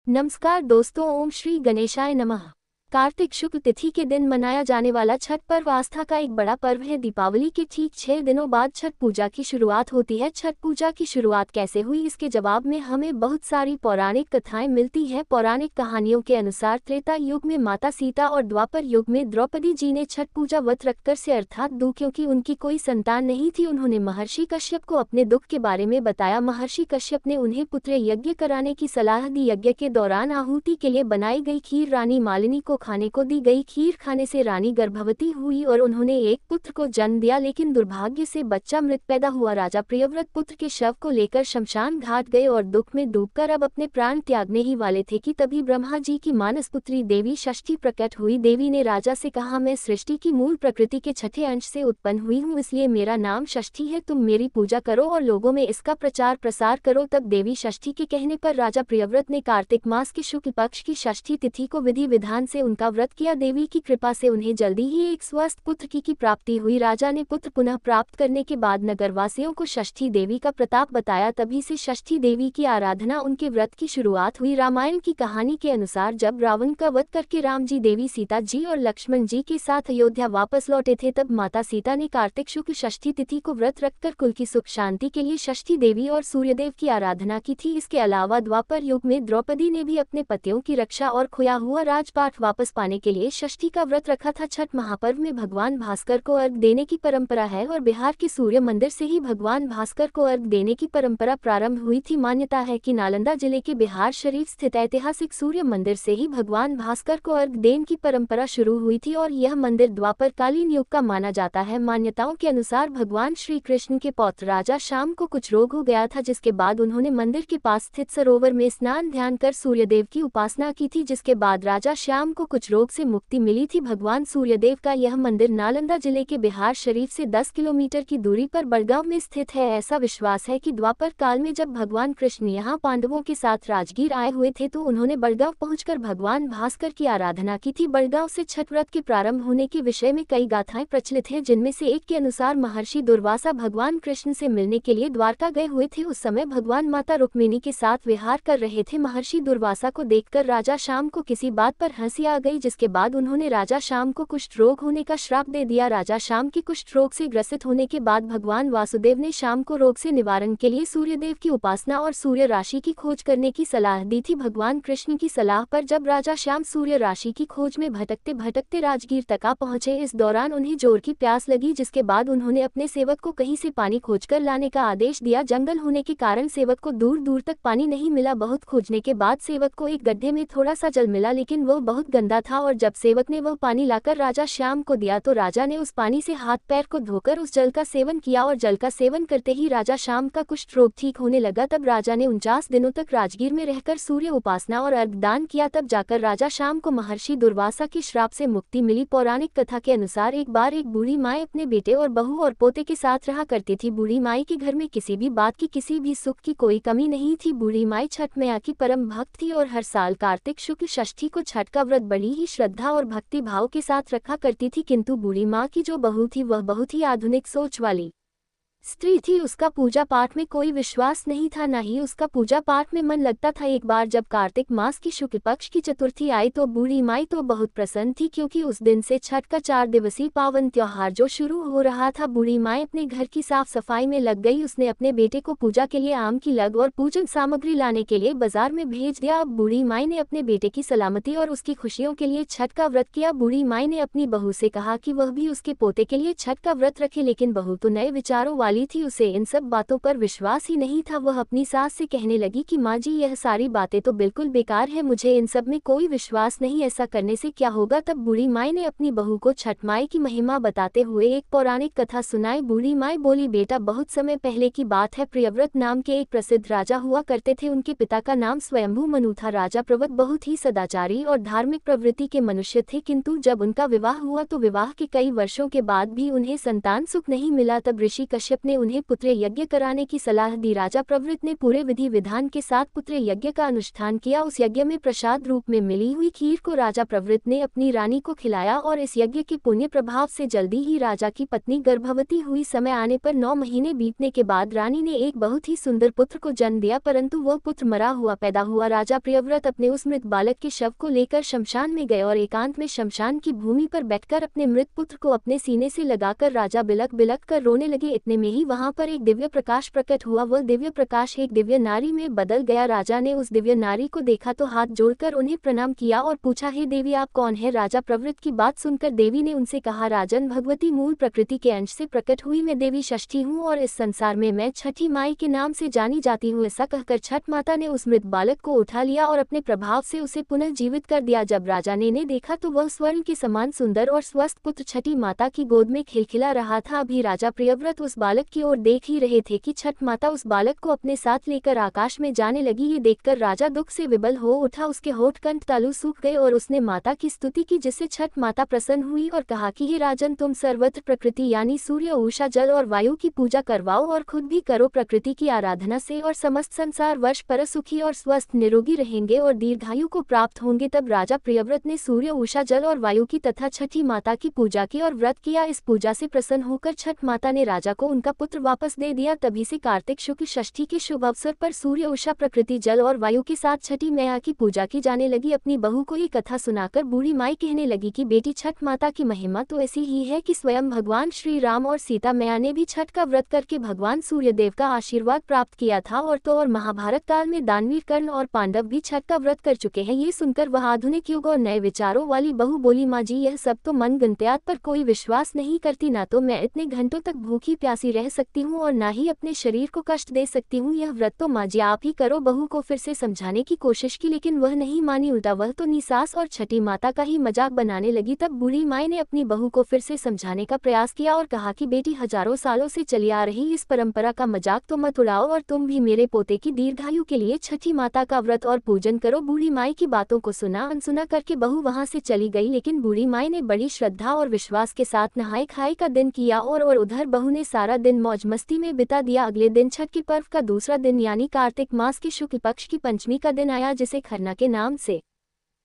नमस्कार दोस्तों, ओम श्री गणेशाय नमः। कार्तिक शुक्ल तिथि के दिन मनाया जाने वाला छठ पर्व आस्था का एक बड़ा पर्व है। दीपावली के ठीक 6 दिनों बाद छठ पूजा की शुरुआत होती है। छठ पूजा की शुरुआत कैसे हुई, इसके जवाब में हमें बहुत सारी पौराणिक कथाएं मिलती हैं। पौराणिक कहानियों के अनुसार त्रेता युग में माता सीता और द्वापर युग में द्रौपदी जी ने छठ पूजा व्रत रखकर से अर्थात दो, क्योंकि उनकी कोई संतान नहीं थी, उन्होंने महर्षि कश्यप को अपने दुख के बारे में बताया। महर्षि कश्यप ने उन्हें पुत्र यज्ञ कराने की सलाह दी। यज्ञ के दौरान आहुति के लिए बनाई गई खीर रानी मालिनी को खाने को दी गई। खीर खाने से रानी गर्भवती हुई और उन्होंने एक पुत्र को जन्म दिया, लेकिन दुर्भाग्य से बच्चा मृत पैदा हुआ। राजा प्रियव्रत पुत्र के शव को लेकर शमशान घाट गए और दुख में डूबकर अब अपने प्राण त्यागने ही वाले थे कि तभी ब्रह्मा जी की मानस पुत्री देवी षष्ठी प्रकट हुई। देवी ने राजा से कहा, मैं सृष्टि की मूल प्रकृति के छठे अंश से उत्पन्न हुई हूँ, इसलिए मेरा नाम षष्ठी है। तुम मेरी पूजा करो और लोगों में इसका प्रचार प्रसार करो। तब देवी षष्ठी के कहने पर राजा प्रियव्रत ने कार्तिक मास के शुक्ल पक्ष की षष्ठी तिथि को विधि विधान से उनका व्रत किया। देवी की कृपा से उन्हें जल्दी ही एक स्वस्थ पुत्र की प्राप्ति हुई। राजा ने पुत्र पुनः प्राप्त करने के बाद नगरवासियों को षष्ठी देवी का प्रताप बताया। तभी से षष्ठी देवी की आराधना, उनके व्रत की शुरुआत हुई। रामायण की कहानी के अनुसार जब रावण का वध करके राम जी, देवी सीता जी और लक्ष्मण जी के साथ अयोध्या वापस लौटे थे, तब माता सीता ने कार्तिक शुक्ल षष्ठी तिथि को व्रत रखकर कुल की सुख शांति के लिए षष्ठी देवी और सूर्यदेव की आराधना की थी। इसके अलावा द्वापर युग में द्रौपदी ने भी अपने पतियों की रक्षा और खोया हुआ राजपाट वापस पाने के लिए षष्ठी का व्रत रखा था। छठ महापर्व में भगवान भास्कर को अर्घ देने की परंपरा है और बिहार के सूर्य मंदिर से ही भगवान भास्कर को अर्घ देने की परंपरा प्रारंभ हुई थी। मान्यता है कि नालंदा जिले के बिहार शरीफ स्थित ऐतिहासिक सूर्य मंदिर से ही भगवान भास्कर को अर्घ देने की परंपरा शुरू हुई थी और यह मंदिर द्वापर कालीन युग का माना जाता है। मान्यताओं के अनुसार भगवान श्री कृष्ण के पौत्र राजा श्याम को कुछ रोग हो गया था, जिसके बाद उन्होंने मंदिर के पास स्थित सरोवर में स्नान ध्यान कर सूर्यदेव की उपासना की थी, जिसके बाद राजा श्याम को कुछ रोग से मुक्ति मिली थी। भगवान सूर्यदेव का यह मंदिर नालंदा जिले के बिहार शरीफ से 10 किलोमीटर की दूरी पर बड़गांव में स्थित है। ऐसा विश्वास है कि द्वापर काल में जब भगवान कृष्ण यहाँ पांडवों के साथ राजगीर आए हुए थे, तो उन्होंने बड़गांव पहुंचकर भगवान भास्कर की आराधना की थी। बड़गांव से छठ व्रत के प्रारंभ होने के विषय में कई गाथाएं प्रचलित हैं, जिनमें से एक के अनुसार महर्षि दुर्वासा भगवान कृष्ण से मिलने के लिए द्वारका गए हुए थे। उस समय भगवान माता रुक्मिणी के साथ विहार कर रहे थे। महर्षि दुर्वासा को देखकर राजा श्याम को किसी बात पर हंसी आ गई, जिसके बाद उन्होंने राजा श्याम को कुष्ठ रोग होने का श्राप दे दिया। राजा श्याम के कुष्ठ रोग से ग्रसित होने के बाद भगवान वासुदेव ने श्याम को रोग से निवारण के लिए सूर्यदेव की उपासना और सूर्य राशि की खोज करने की सलाह दी थी। भगवान कृष्ण की सलाह पर जब राजा श्याम सूर्य राशि की खोज में भटकते भटकते राजगीर तक आ पहुंचे, इस दौरान उन्हें जोर की प्यास लगी, जिसके बाद उन्होंने अपने सेवक को कहीं से पानी खोजकर लाने का आदेश दिया। जंगल होने के कारण सेवक को दूर दूर तक पानी नहीं मिला। बहुत खोजने के बाद सेवक को एक गड्ढे में थोड़ा सा जल मिला, लेकिन वह बहुत गंदा था और जब सेवक ने वह पानी लाकर राजा श्याम को दिया तो राजा ने उस पानी से हाथ पैर को धोकर उस जल का सेवन किया और जल का सेवन करते ही राजा श्याम का कुष्ठ रोग ठीक होने लगा। तब राजा ने 49 दिनों तक राजगीर में रहकर सूर्य उपासना और अर्घ दान किया। तब जाकर राजा श्याम को महर्षि दुर्वासा के श्राप से मुक्ति मिली। पौराणिक कथा के अनुसार एक बार एक बूढ़ी माँ अपने बेटे और बहू और पोते के साथ रहा करती थी। बूढ़ी माई के घर में किसी भी बात की, किसी भी सुख की कोई कमी नहीं थी। बूढ़ी माई छठ मैया की परम भक्त थी और हर साल कार्तिक शुक्ल षष्ठी को छठ का व्रत बड़ी ही श्रद्धा और भक्ति भाव के साथ रखा करती थी। किंतु बूढ़ी माँ की जो बहू थी वह बहुत ही आधुनिक सोच वाली स्त्री थी। उसका पूजा पाठ में कोई विश्वास नहीं था, न ही उसका पूजा पाठ में मन लगता था। एक बार जब कार्तिक मास की शुक्ल पक्ष की चतुर्थी आई तो बूढ़ी माई तो बहुत प्रसन्न थी, क्योंकि उस दिन से छठ का 4 दिवसीय पावन त्योहार जो शुरू हो रहा था। बूढ़ी माई अपने घर की साफ सफाई में लग गई। उसने अपने बेटे को पूजा के लिए आम की लग और पूजन सामग्री लाने के लिए बाजार में भेज दिया। अब बूढ़ी माई ने अपने बेटे की सलामती और उसकी खुशियों के लिए छठ का व्रत किया। बूढ़ी माई ने अपनी बहू से कहा कि वह भी उसके पोते के लिए छठ का व्रत रखे, लेकिन बहू तो नए विचारों वाली थी, उसे इन सब बातों पर विश्वास ही नहीं था। वह अपनी सास से कहने लगी कि माँ जी, यह सारी बातें तो बिल्कुल बेकार है, मुझे इन सब में कोई विश्वास नहीं, ऐसा करने से क्या होगा। तब बूढ़ी माई ने अपनी बहू को छठ माई की महिमा बताते हुए एक पौराणिक कथा सुनाई। बूढ़ी माई बोली, बेटा, बहुत समय पहले की बात है। प्रियव्रत नाम के एक प्रसिद्ध राजा हुआ करते थे। उनके पिता का नाम स्वयंभू मनु था। राजा प्रवत बहुत ही सदाचारी और धार्मिक प्रवृत्ति के मनुष्य थे, किंतु जब उनका विवाह हुआ तो विवाह के कई वर्षों के बाद भी उन्हें संतान सुख नहीं मिला। तब ऋषि कश्यप ने उन्हें पुत्र यज्ञ कराने की सलाह दी। राजा प्रवृत्त ने पूरे विधि विधान के साथ पुत्र यज्ञ का अनुष्ठान किया। उस यज्ञ में प्रसाद रूप में मिली हुई खीर को राजा प्रवृत्त ने अपनी रानी को खिलाया और इस यज्ञ के पुण्य प्रभाव से जल्दी ही राजा की पत्नी गर्भवती हुई। समय आने पर 9 महीने बीतने के बाद रानी ने एक बहुत ही सुंदर पुत्र को जन्म दिया, परंतु वह पुत्र मरा हुआ पैदा हुआ। राजा प्रियव्रत अपने उस मृत बालक के शव को लेकर शमशान में गए और एकांत में शमशान की भूमि पर बैठकर अपने मृत पुत्र को अपने सीने से लगाकर राजा बिलक बिलक कर रोने लगे। इतने में ही वहां पर एक दिव्य प्रकाश प्रकट हुआ। वह दिव्य प्रकाश एक दिव्य नारी में बदल गया। राजा ने उस दिव्य नारी को देखा तो हाथ जोड़कर उन्हें प्रणाम किया और पूछा, हे देवी, आप कौन है? राजा प्रवृत्त की बात सुनकर देवी ने उनसे कहा, राजन, भगवती मूल प्रकृति के अंश से प्रकट हुई मैं देवी षष्ठी हूँ और इस संसार में मैं छठी माई के नाम से जानी जाती हूँ। ऐसा कहकर छठ माता ने उस मृत बालक को उठा लिया और अपने प्रभाव से उसे पुनः जीवित कर दिया। जब राजा ने देखा तो वह स्वर्ण के समान सुंदर और स्वस्थ पुत्र छठी माता की गोद में खिलखिला रहा था। अभी राजा प्रियव्रत उस बालक की ओर देख ही रहे थे कि छठ माता उस बालक को अपने साथ लेकर आकाश में जाने लगी। ये देखकर राजा दुख से विबल हो उठा। उसके होठ कंठ तालु सूख गए और उसने माता की स्तुति की, जिससे छठ माता प्रसन्न हुई और कहा कि हे राजन, तुम सर्वत्र प्रकृति यानी सूर्य, उषा, जल और वायु की पूजा करवाओ और खुद भी करो। प्रकृति की आराधना से और समस्त संसार वर्ष पर सुखी और स्वस्थ निरोगी रहेंगे और दीर्घायु को प्राप्त होंगे। तब राजा प्रियव्रत ने सूर्य, उषा, जल और वायु की तथा छठी माता की पूजा की और व्रत किया। इस पूजा से प्रसन्न होकर छठ माता ने राजा को उनका पुत्र वापस दे दिया। तभी से कार्तिक शुक्ल षष्ठी के शुभ अवसर पर सूर्य, उषा, प्रकृति, जल और वायु के साथ छठी मैया की पूजा की जाने लगी। अपनी बहू को ये कथा सुनाकर बूढ़ी माई कहने लगी कि बेटी, छठ माता की महिमा तो ऐसी ही है कि स्वयं भगवान श्री राम और सीता मैया ने भी छठ का व्रत करके भगवान सूर्यदेव का आशीर्वाद प्राप्त किया था और महाभारत काल में दानवीर कर्ण और पांडव भी छठ का व्रत कर चुके हैं। ये सुनकर वह आधुनिक युग और नए विचारों वाली बहू बोली, माँ जी, यह सब तो मन गंत्यात पर कोई विश्वास नहीं करती। ना तो मैं इतने घंटों तक भूखी प्यासी रह सकती हूँ और ना ही अपने शरीर को कष्ट दे सकती हूँ। यह व्रत तो माँ जी आप ही करो। बहू को फिर से समझाने की कोशिश की, लेकिन वह नहीं मानी। उल्टा वह तो निसास और छठी माता का ही मजाक बनाने लगी। तब बूढ़ी माई ने अपनी बहू को फिर से समझाने का प्रयास किया और कहा कि बेटी, हजारों सालों से चली आ रही इस परंपरा का मजाक तो मत उड़ाओ और तुम भी मेरे पोते की दीर्घायु के लिए छठी माता का व्रत और पूजन करो। बूढ़ी माई की बातों को सुना अनसुना करके बहू वहां से चली गई, लेकिन बूढ़ी माई ने बड़ी श्रद्धा और विश्वास के साथ नहाए खाए का दिन किया और उधर बहू ने सारा दिन मौज मस्ती में बिता दिया। अगले दिन छठ के पर्व का दूसरा दिन यानी कार्तिक मास के शुक्ल पक्ष की पंचमी का दिन आया, जिसे खरना के नाम से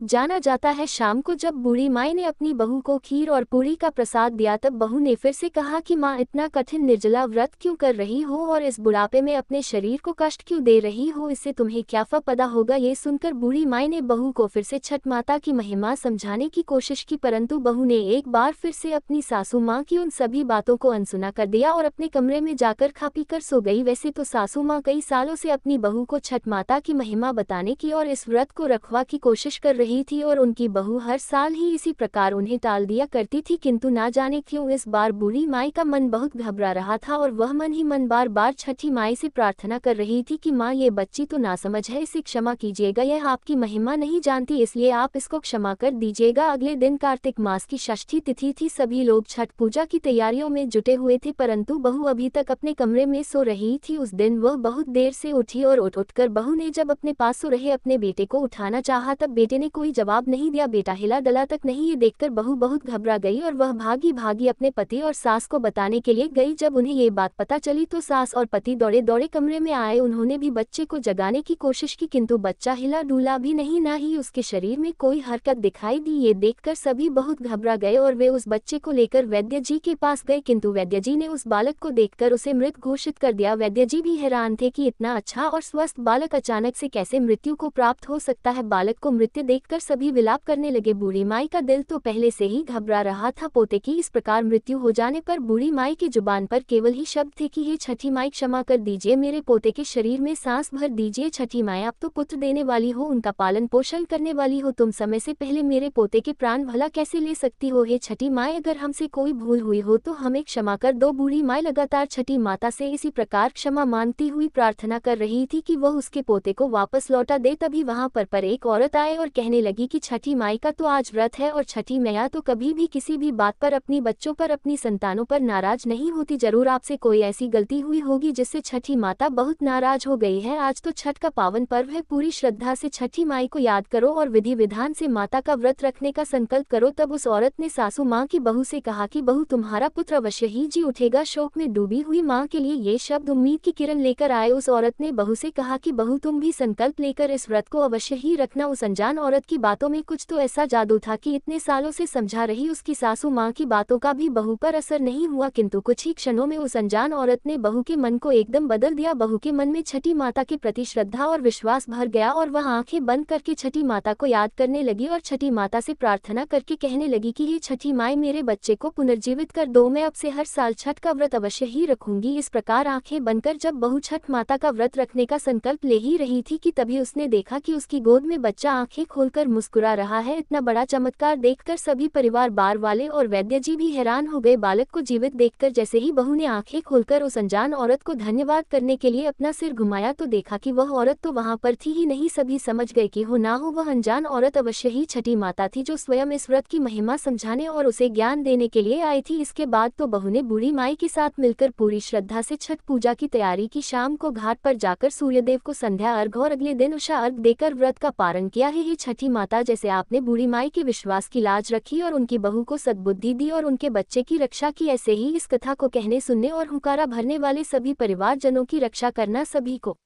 जाना जाता है। शाम को जब बूढ़ी माई ने अपनी बहू को खीर और पूरी का प्रसाद दिया, तब बहू ने फिर से कहा कि माँ, इतना कठिन निर्जला व्रत क्यों कर रही हो और इस बुढ़ापे में अपने शरीर को कष्ट क्यों दे रही हो? इससे तुम्हें क्या पता होगा? ये सुनकर बूढ़ी माई ने बहू को फिर से छठ माता की महिमा समझाने की कोशिश की, परंतु बहू ने एक बार फिर से अपनी सासू माँ की उन सभी बातों को अनसुना कर दिया और अपने कमरे में जाकर खा पी कर सो गई। वैसे तो सासू माँ कई सालों से अपनी बहू को छठ माता की महिमा बताने की और इस व्रत को रखवा की कोशिश कर रही थी और उनकी बहू हर साल ही इसी प्रकार उन्हें टाल दिया करती थी, किंतु ना जाने क्यों इस बार बूढ़ी माई का मन बहुत घबरा रहा था और वह मन ही मन बार बार छठी माई से प्रार्थना कर रही थी कि माँ, ये बच्ची तो नासमझ है, इसे क्षमा कीजिएगा। यह आपकी महिमा नहीं जानती, इसलिए आप इसको क्षमा कर दीजिएगा। अगले दिन कार्तिक मास की षष्ठी तिथि थी। सभी लोग छठ पूजा की तैयारियों में जुटे हुए थे, परंतु बहू अभी तक अपने कमरे में सो रही थी। उस दिन वह बहुत देर से उठी और उठकर बहू ने जब अपने पास सो रहे अपने बेटे को उठाना चाहा, तब बेटे ने कोई जवाब नहीं दिया। बेटा हिला डला तक नहीं। ये देखकर बहू बहुत घबरा गई और वह भागी भागी अपने पति और सास को बताने के लिए गई। जब उन्हें ये बात पता चली तो सास और पति दौड़े दौड़े कमरे में आए। उन्होंने भी बच्चे को जगाने की कोशिश की, किंतु बच्चा हिला डुला भी नहीं, ना ही उसके शरीर में कोई हरकत दिखाई दी। ये देखकर सभी बहुत घबरा गए और वे उस बच्चे को लेकर वैद्य जी के पास गए, किंतु वैद्य जी ने उस बालक को देखकर उसे मृत घोषित कर दिया। वैद्य जी भी हैरान थे कि इतना अच्छा और स्वस्थ बालक अचानक से कैसे मृत्यु को प्राप्त हो सकता है। बालक को मृत्यु देखकर सभी विलाप करने लगे। बूढ़ी माई का दिल तो पहले से ही घबरा रहा था। पोते की इस प्रकार मृत्यु हो जाने पर बूढ़ी माई की जुबान पर केवल ही शब्द थे कि हे छठी माई, क्षमा कर दीजिए, मेरे पोते के शरीर में सांस भर दीजिए। छठी माई, आप तो पुत्र देने वाली हो, उनका पालन पोषण करने वाली हो, तुम समय से पहले मेरे पोते के प्राण भला कैसे ले सकती हो? हे छठी माई, अगर हमसे कोई भूल हुई हो तो हमें क्षमा कर दो। बूढ़ी माई लगातार छठी माता से इसी प्रकार क्षमा मांगती हुई प्रार्थना कर रही थी कि वह उसके पोते को वापस लौटा दे। तभी वहां पर एक औरत आए और कहने कहने लगी कि छठी माई का तो आज व्रत है और छठी मैया तो कभी भी किसी भी बात पर अपनी बच्चों पर अपनी संतानों पर नाराज नहीं होती। जरूर आपसे कोई ऐसी गलती हुई होगी जिससे छठी माता बहुत नाराज हो गई है। आज तो छठ का पावन पर्व है, पूरी श्रद्धा से छठी माई को याद करो और विधि विधान से माता का व्रत रखने का संकल्प करो। तब उस औरत ने सासू माँ की बहू से कहा कि बहू तुम्हारा पुत्र अवश्य ही जी उठेगा। शोक में डूबी हुई माँ के लिए ये शब्द उम्मीद की किरण लेकर आए। उस औरत ने बहू से कहा कि बहू तुम भी संकल्प लेकर इस व्रत को अवश्य ही रखना। उस अनजान औरत की बातों में कुछ तो ऐसा जादू था कि इतने सालों से समझा रही उसकी सासू माँ की बातों का भी बहू पर असर नहीं हुआ, किंतु कुछ ही क्षणों में उस अनजान औरत ने बहू के मन को एकदम बदल दिया। बहू के मन में छठी माता के प्रति श्रद्धा और विश्वास भर गया और वह आंखें बंद करके छठी माता को याद करने लगी और छठी माता से प्रार्थना करके कहने लगी कि ये छठी माई मेरे बच्चे को पुनर्जीवित कर दो, मैं अब से हर साल छठ का व्रत अवश्य ही रखूंगी। इस प्रकार आंखें बनकर जब बहू छठ माता का व्रत रखने का संकल्प ले ही रही थी कि तभी उसने देखा कि उसकी गोद में बच्चा आंखें खोलकर मुस्कुरा रहा है। इतना बड़ा चमत्कार देखकर सभी परिवार बार वाले और वैद्य जी भी हैरान हो गए। बालक को जीवित देखकर जैसे ही बहू ने आंखें खोलकर उस अनजान औरत को धन्यवाद करने के लिए अपना सिर घुमाया तो देखा कि वह औरत तो वहां पर थी ही नहीं। सभी समझ गए कि हो ना हो वह अनजान औरत अवश्य ही छठी माता थी, जो स्वयं इस व्रत की महिमा समझाने और उसे ज्ञान देने के लिए आई थी। इसके बाद तो बहू ने बूढ़ी माई के साथ मिलकर पूरी श्रद्धा से छठ पूजा की तैयारी की। शाम को घाट पर जाकर सूर्यदेव को संध्या अर्घ और अगले दिन उषा अर्घ देकर व्रत का पारण किया है। ये छठी माता, जैसे आपने बूढ़ी माई के विश्वास की लाज रखी और उनकी बहू को सद्बुद्धि दी और उनके बच्चे की रक्षा की, ऐसे ही इस कथा को कहने सुनने और हुंकारा भरने वाले सभी परिवारजनों की रक्षा करना, सभी को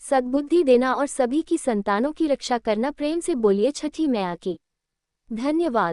सद्बुद्धि देना और सभी की संतानों की रक्षा करना। प्रेम से बोलिए छठी मैया की धन्यवाद।